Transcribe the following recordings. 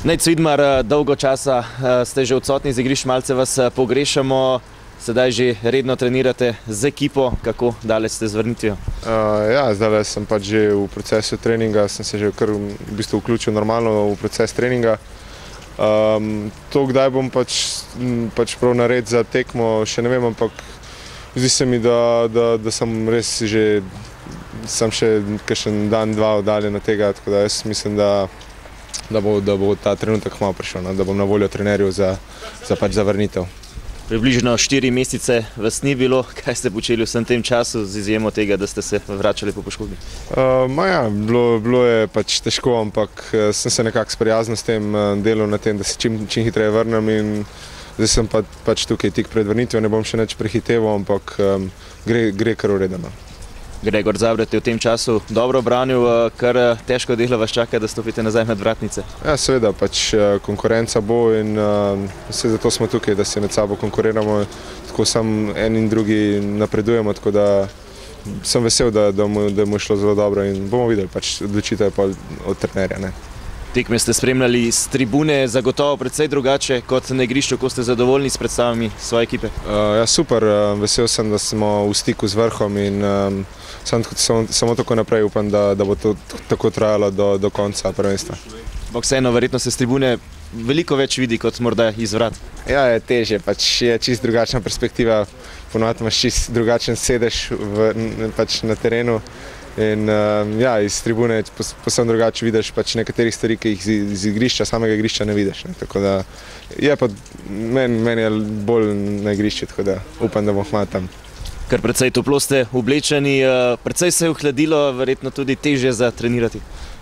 Nejc Vidmar, dolgo časa ste že odsotni z igrišč, malce vas pogrešamo, sedaj že redno trenirate z ekipo, kako daleč ste z vrnitvijo? Ja, zdaj sem pač že v procesu treninga, sem se že kar v bistvu vključil normalno v proces treninga. To, kdaj bom pač prav nared za tekmo, še ne vem, ampak zdi se mi, da sem res že, sem še kakšen dan, dva oddaljen od tega, tako da jaz mislim, da bo ta trenutek malo prišel, da bom na voljo trenerju za vrnitev. Približno 4 mesece vas ni bilo, kaj ste počeli vsem tem času, z izjemo tega, da ste se vračali po poškodbi? Ja, bilo je pač težko, ampak sem se nekako sprijaznil s tem delom na tem, da se čim hitreje vrnem in zdaj sem pač tukaj tik pred vrnitvijo, ne bom še nič prehiteval, ampak gre kar uredno. Gregor Zabret je v tem času dobro branil, kar težko delo vas čaka, da stopite nazaj med vratnice. Ja, seveda, pač konkurenca bo in vse zato smo tukaj, da se med sabo konkuriramo, tako samo en in drugi napredujemo, tako da sem vesel, da mu je šlo zelo dobro in bomo videli, pač odločitev je pa od trenerja. Tekme ste spremljali z tribune, zagotovo precej drugače kot na igrišču, ko ste zadovoljni s predstavami svoje ekipe? Ja, super, vesel sem, da smo v stiku z vrhom in samo tako naprej upam, da bo to tako trajalo do konca prvenstva. Ampak vseeno, verjetno se z tribune veliko več vidi kot morda iz vrat. Ja, je težje, pač je čisto drugačna perspektiva, ponovadi imaš čisto drugačen sedež na terenu. In ja, iz tribune posebno drugače vidiš pač nekaterih stvari, ki jih iz igrišča, samega igrišča ne vidiš. Tako da je pa meni je bolj na igrišču, tako da upam, da bom hmalo tam. Kar precej toplo ste oblečeni, precej se je ohladilo, verjetno tudi težje za trenirati?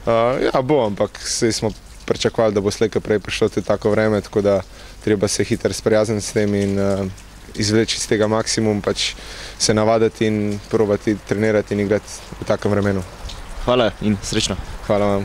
Ja, bo, ampak saj smo pričakovali, da bo slej ko prej prišlo tudi tako vreme, tako da treba se hitro sprijazniti s tem in izvleči iz tega maksimum, pač se navaditi in probati trenirati in igrati v takem vremenu. Hvala in srečno. Hvala vam.